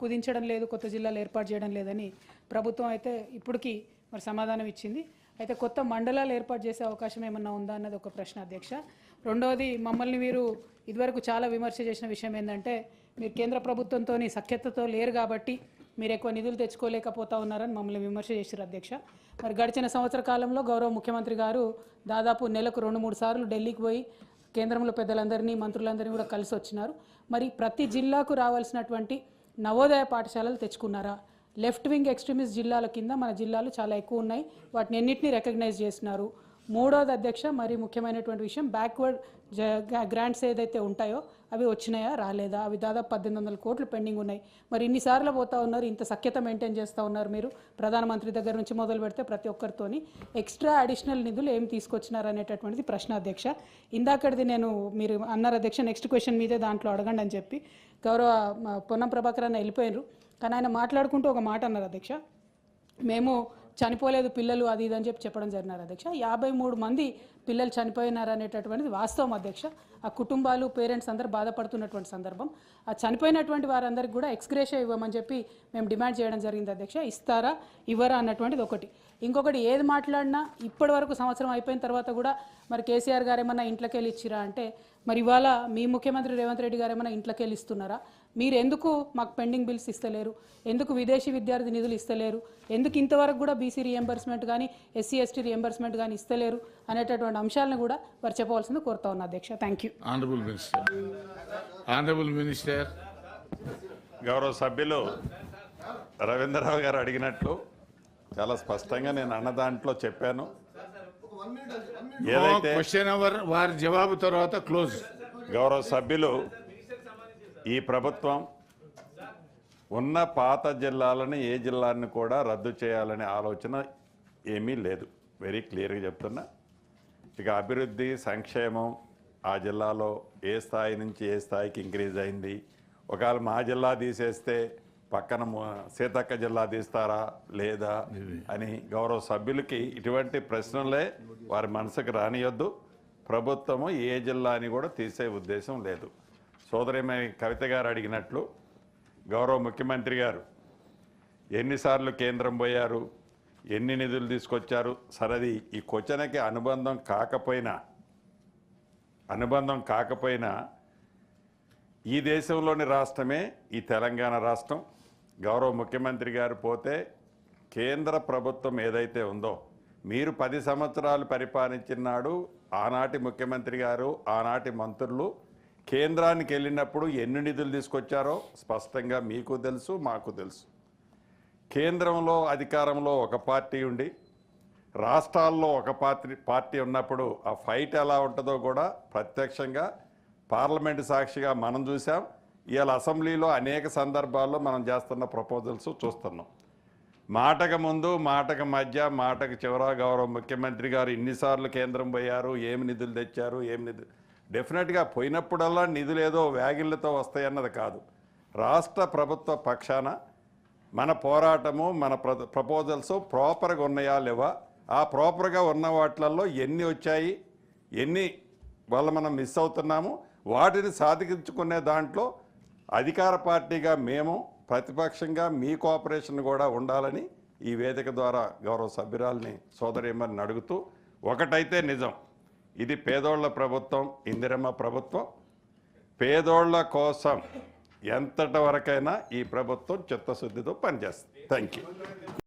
కుదించడం లేదు, కొత్త జిల్లాలు ఏర్పాటు చేయడం లేదని ప్రభుత్వం అయితే ఇప్పటికీ మరి సమాధానం ఇచ్చింది. అయితే కొత్త మండలాలు ఏర్పాటు చేసే అవకాశం ఏమన్నా ఉందా అన్నది ఒక ప్రశ్న అధ్యక్ష. రెండవది, మమ్మల్ని మీరు ఇదివరకు చాలా విమర్శ చేసిన విషయం ఏంటంటే మీరు కేంద్ర ప్రభుత్వంతో సఖ్యతతో లేరు కాబట్టి మీరు ఎక్కువ నిధులు తెచ్చుకోలేకపోతా ఉన్నారని మమ్మల్ని విమర్శ చేశారు అధ్యక్ష. మరి గడిచిన సంవత్సర కాలంలో గౌరవ ముఖ్యమంత్రి గారు దాదాపు నెలకు 2-3 సార్లు ఢిల్లీకి పోయి కేంద్రంలో పెద్దలందరినీ మంత్రులందరినీ కూడా కలిసి వచ్చినారు. మరి ప్రతి జిల్లాకు రావాల్సినటువంటి నవోదయ పాఠశాలలు తెచ్చుకున్నారా? లెఫ్ట్ వింగ్ ఎక్స్ట్రీమిస్ట్ జిల్లాల కింద మన జిల్లాలు చాలా ఎక్కువ ఉన్నాయి, వాటిని ఎన్నింటినీ రికగ్నైజ్ చేస్తున్నారు. మూడోది అధ్యక్ష, మరి ముఖ్యమైనటువంటి విషయం, బ్యాక్వర్డ్ గ్రాంట్స్ ఏదైతే ఉంటాయో అవి వచ్చినాయా రాలేదా? అవి దాదాపు 1800 కోట్లు పెండింగ్ ఉన్నాయి. మరి ఇన్నిసార్లు పోతా ఉన్నారు, ఇంత సఖ్యత మెయింటైన్ చేస్తూ ఉన్నారు మీరు, ప్రధానమంత్రి దగ్గర నుంచి మొదలు పెడితే ప్రతి ఒక్కరితోని ఎక్స్ట్రా అడిషనల్ నిధులు ఏం తీసుకొచ్చినారు అనేటటువంటిది ప్రశ్న అధ్యక్ష. ఇందాకటిది నేను మీరు అన్నారు అధ్యక్ష, నెక్స్ట్ క్వశ్చన్ మీదే దాంట్లో అడగండి అని చెప్పి గౌరవ పొన్నం ప్రభాకర్ అన్న వెళ్ళిపోయినారు. కానీ ఆయన మాట్లాడుకుంటూ ఒక మాట అన్నారు అధ్యక్ష, మేము చనిపోలేదు పిల్లలు అది ఇది అని చెప్పడం జరిగినారు అధ్యక్ష. 53 మంది పిల్లలు చనిపోయినారు అనేటటువంటిది వాస్తవం అధ్యక్ష. ఆ కుటుంబాలు పేరెంట్స్ అందరూ బాధపడుతున్నటువంటి సందర్భం. ఆ చనిపోయినటువంటి వారందరికీ కూడా ఎక్స్గ్రేషియా ఇవ్వమని చెప్పి మేము డిమాండ్ చేయడం జరిగింది అధ్యక్ష. ఇస్తారా ఇవ్వరా అన్నటువంటిది ఒకటి. ఇంకొకటి, ఏది మాట్లాడినా ఇప్పటి వరకు సంవత్సరం అయిపోయిన తర్వాత కూడా మరి కేసీఆర్ గారు ఏమన్నా ఇంట్లోకి వెళ్ళి ఇచ్చిరా అంటే, మరి ఇవాళ మీ ముఖ్యమంత్రి రేవంత్ రెడ్డి గారు ఏమన్నా ఇంట్లోకి వెళ్ళి ఇస్తున్నారా? మీరు ఎందుకు మాకు పెండింగ్ బిల్స్ ఇస్తలేరు? ఎందుకు విదేశీ విద్యార్థి నిధులు ఇస్తలేరు? ఎందుకు ఇంతవరకు కూడా బీసీ రియంబర్స్మెంట్ కానీ ఎస్సీ ఎస్టీ రియంబర్స్మెంట్ కానీ ఇస్తలేరు అనేటటువంటి అంశాలను కూడా వారు చెప్పవలసింది కోరుతా ఉన్నా అధ్యక్ష. Thank you. Honourable minister. గౌరవ సభ్యులు రవీంద్రరావు గారు అడిగినట్లు చాలా స్పష్టంగా నేను అన్న దాంట్లో చెప్పాను. ఏదైతే క్వశ్చన్ అవర్ వారి జవాబు తర్వాత క్లోజ్. గౌరవ సభ్యులు, ఈ ప్రభుత్వం ఉన్న పాత జిల్లాలను ఏ జిల్లాలను కూడా రద్దు చేయాలనే ఆలోచన ఏమీ లేదు. వెరీ క్లియర్గా చెప్తున్నా. ఇక అభివృద్ధి సంక్షేమం ఆ జిల్లాలో ఏ స్థాయి నుంచి ఏ స్థాయికి ఇంక్రీజ్ అయింది, ఒకవేళ మా జిల్లా తీసేస్తే పక్కన సీతక్క జిల్లా తీస్తారా లేదా అని గౌరవ సభ్యులకి ఇటువంటి ప్రశ్నలే వారి మనసుకు రానియొద్దు. ప్రభుత్వము ఏ జిల్లాని కూడా తీసే ఉద్దేశం లేదు. సోదరిమణి కవిత గారు అడిగినట్లు గౌరవ ముఖ్యమంత్రి గారు ఎన్నిసార్లు కేంద్రం పోయారు, ఎన్ని నిధులు తీసుకొచ్చారు, సరది ఈ క్వశ్చన్కి అనుబంధం కాకపోయినా ఈ దేశంలోని రాష్ట్రమే ఈ తెలంగాణ రాష్ట్రం. గౌరవ ముఖ్యమంత్రి గారు పోతే కేంద్ర ప్రభుత్వం ఏదైతే ఉందో, మీరు 10 సంవత్సరాలు పరిపాలించినాడు ఆనాటి ముఖ్యమంత్రి గారు ఆనాటి మంత్రులు కేంద్రానికి వెళ్ళినప్పుడు ఎన్ని నిధులు తీసుకొచ్చారో స్పష్టంగా మీకు తెలుసు, మాకు తెలుసు. కేంద్రంలో అధికారంలో ఒక పార్టీ ఉండి రాష్ట్రాల్లో ఒక పార్టీ ఉన్నప్పుడు ఆ ఫైట్ ఎలా ఉంటుందో కూడా ప్రత్యక్షంగా పార్లమెంటు సాక్షిగా మనం చూసాం. ఇవాళ అసెంబ్లీలో అనేక సందర్భాల్లో మనం చేస్తున్న ప్రపోజల్స్ చూస్తున్నాం. మాటకు ముందు, మాటకు మధ్య, మాటకు చివర గౌరవ ముఖ్యమంత్రి గారు ఇన్నిసార్లు కేంద్రం పోయారు, ఏమి నిధులు తెచ్చారు, ఏమి నిధులు, డెఫినెట్గా పోయినప్పుడల్లా నిధులు ఏదో వ్యాగిళ్ళతో వస్తాయన్నది కాదు. రాష్ట్ర ప్రభుత్వ పక్షాన మన పోరాటము, మన ప్రపోజల్స్ ప్రాపర్గా ఉన్నాయా లేవా, ఆ ప్రాపర్గా ఉన్న వాటిల్లో ఎన్ని వచ్చాయి, ఎన్ని వల్ల మనం మిస్ అవుతున్నాము, వాటిని సాధించుకునే దాంట్లో అధికార పార్టీగా మేము, ప్రతిపక్షంగా మీ కోఆపరేషన్ కూడా ఉండాలని ఈ వేదిక ద్వారా గౌరవ సభ్యురాల్ని సోదరీమణిని అడుగుతూ, ఒకటైతే నిజం, ఇది పేదోళ్ల ప్రభుత్వం, ఇందిరమ్మ ప్రభుత్వం. పేదోళ్ల కోసం ఎంతటి వరకైనా ఈ ప్రభుత్వం చిత్తశుద్ధితో పనిచేస్తుంది. Thank you.